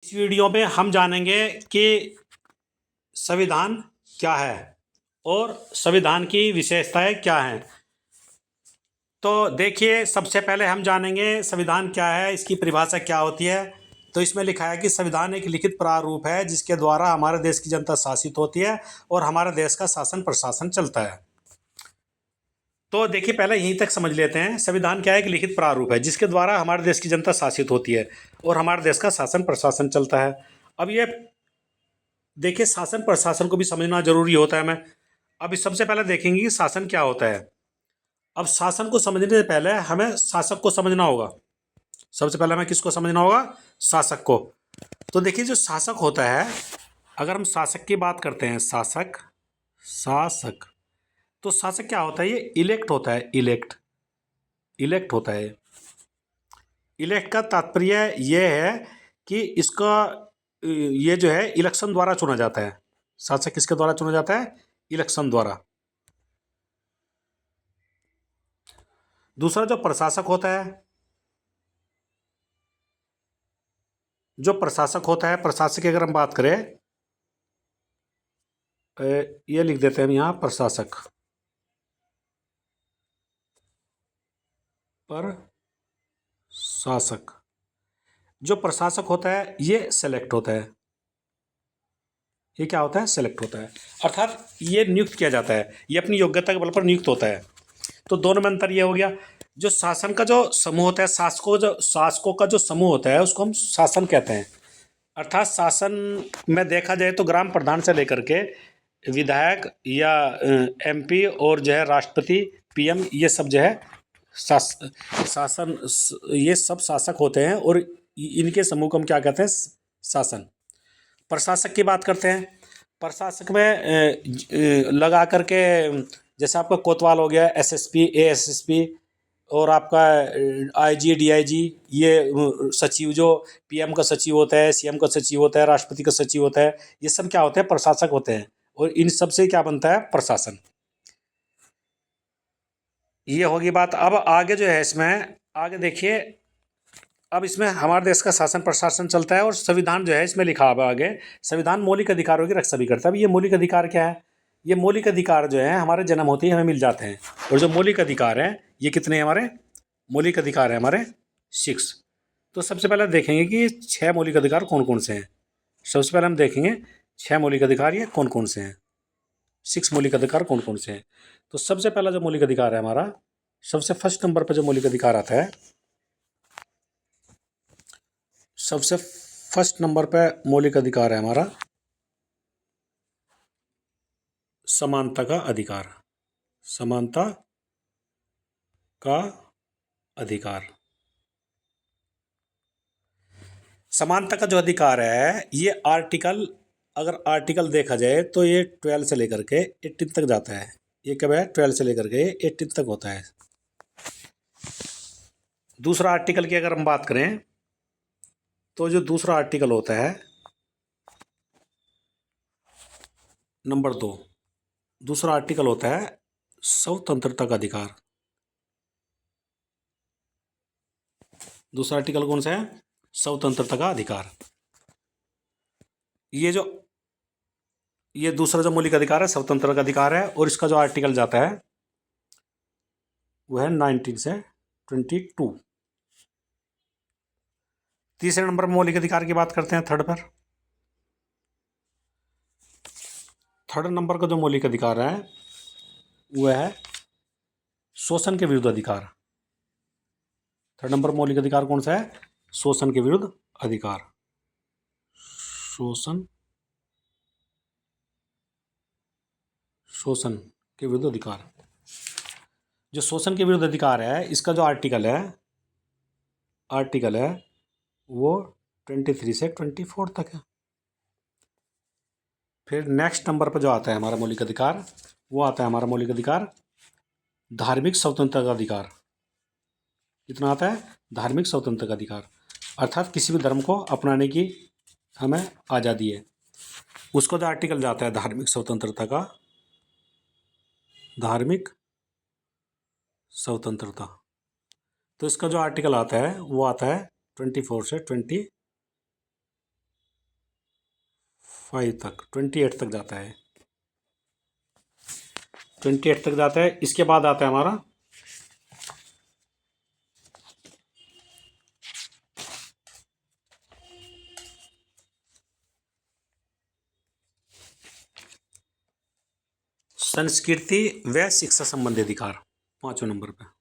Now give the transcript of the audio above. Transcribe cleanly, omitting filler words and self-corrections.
इस वीडियो में हम जानेंगे कि संविधान क्या है और संविधान की विशेषताएं क्या हैं। तो देखिए, सबसे पहले हम जानेंगे संविधान क्या है, इसकी परिभाषा क्या होती है। तो इसमें लिखा है कि संविधान एक लिखित प्रारूप है जिसके द्वारा हमारे देश की जनता शासित होती है और हमारे देश का शासन प्रशासन चलता है। तो देखिए, पहले यहीं तक समझ लेते हैं। संविधान क्या है? एक लिखित प्रारूप है जिसके द्वारा हमारे देश की जनता शासित होती है और हमारे देश का शासन प्रशासन चलता है। अब ये देखिए, शासन प्रशासन को भी समझना जरूरी होता है। मैं अब इस सबसे पहले देखेंगे कि शासन क्या होता है। अब शासन को समझने से पहले हमें शासक को समझना होगा। सबसे पहले हमें किसको समझना होगा? शासक को। तो देखिए, जो शासक होता है, अगर हम शासक की बात करते हैं, शासक शासक तो शासक क्या होता है? ये इलेक्ट होता है। इलेक्ट होता है। इलेक्ट का तात्पर्य ये है कि इसका ये जो है इलेक्शन द्वारा चुना जाता है। शासक किसके द्वारा चुना जाता है? इलेक्शन द्वारा। दूसरा जो प्रशासक होता है, प्रशासक की अगर हम बात करें, ये लिख देते हैं हम यहाँ, प्रशासक। प्रशासक जो प्रशासक होता है ये सेलेक्ट होता है। ये क्या होता है? सेलेक्ट होता है। अर्थात ये नियुक्त किया जाता है, ये अपनी योग्यता के बल पर नियुक्त होता है। तो दोनों में अंतर ये हो गया। जो शासन का जो समूह होता है, शासकों का जो समूह होता है, उसको हम शासन कहते हैं। अर्थात शासन में देखा जाए तो ग्राम प्रधान से लेकर के विधायक या एमपी और जो है राष्ट्रपति, पीएम, ये सब जो है शासन, ये सब शासक होते हैं और इनके समूह को हम क्या कहते हैं? शासन। प्रशासक की बात करते हैं। प्रशासक में लगा करके, जैसे आपका कोतवाल हो गया, एसएसपी, एएसएसपी, और आपका आईजी, डीआईजी, ये सचिव, जो पीएम का सचिव होता है, सीएम का सचिव होता है, राष्ट्रपति का सचिव होता है, ये सब क्या होते हैं? प्रशासक होते हैं। और इन सब से क्या बनता है? प्रशासन। ये होगी बात। अब आगे जो है, इसमें आगे देखिए, अब इसमें हमारे देश का शासन प्रशासन चलता है और संविधान जो है इसमें लिखा हुआ है आगे, संविधान मौलिक अधिकारों की रक्षा भी करता है। अब ये मौलिक अधिकार क्या है? ये मौलिक अधिकार जो है हमारे जन्म होते ही हमें मिल जाते हैं। और जो मौलिक अधिकार हैं, ये कितने हैं हमारे? मौलिक अधिकार है हमारे 6। तो सबसे पहले देखेंगे कि 6 मौलिक अधिकार कौन कौन से हैं। सबसे पहले हम देखेंगे 6 मौलिक अधिकार ये कौन कौन से हैं, 6 मौलिक अधिकार कौन कौन से हैं। तो सबसे पहला जो मौलिक अधिकार है हमारा, सबसे फर्स्ट नंबर पर जो मौलिक अधिकार आता है, सबसे फर्स्ट नंबर पे मौलिक अधिकार है हमारा समानता का अधिकार। समानता का अधिकार। समानता का जो अधिकार है, ये अगर आर्टिकल देखा जाए तो ये 12 से लेकर के 18 तक जाता है। ये कब है? 12 से लेकर के 18 तक होता है। दूसरा आर्टिकल की अगर हम बात करें, तो जो दूसरा आर्टिकल होता है, नंबर 2, दूसरा आर्टिकल होता है स्वतंत्रता का अधिकार। दूसरा आर्टिकल कौन सा है? स्वतंत्रता का अधिकार। ये दूसरा जो मौलिक अधिकार है स्वतंत्रता का अधिकार है, और इसका जो आर्टिकल जाता है वो है 19 से 22। तीसरे नंबर पर मौलिक अधिकार की बात करते हैं, थर्ड नंबर का जो मौलिक अधिकार है वह है शोषण के विरुद्ध अधिकार। थर्ड नंबर मौलिक अधिकार कौन सा है? शोषण के विरुद्ध अधिकार। शोषण के विरुद्ध अधिकार। जो शोषण के विरुद्ध अधिकार है, इसका जो आर्टिकल है वो 23 से 24 तक है। फिर नेक्स्ट नंबर पर जो आता है हमारा मौलिक अधिकार, वो आता है हमारा मौलिक अधिकार धार्मिक स्वतंत्रता का अधिकार। कितना आता है? धार्मिक स्वतंत्रता का अधिकार। अर्थात किसी भी धर्म को अपनाने की हमें आज़ादी है। उसको जो आर्टिकल जाता है धार्मिक स्वतंत्रता का, धार्मिक स्वतंत्रता, तो इसका जो आर्टिकल आता है वो आता है 24 से 26 5 तक, 28 तक जाता है, 28 तक जाता है। इसके बाद आता है हमारा संस्कृति व शिक्षा संबंधी अधिकार, 5वें नंबर पे।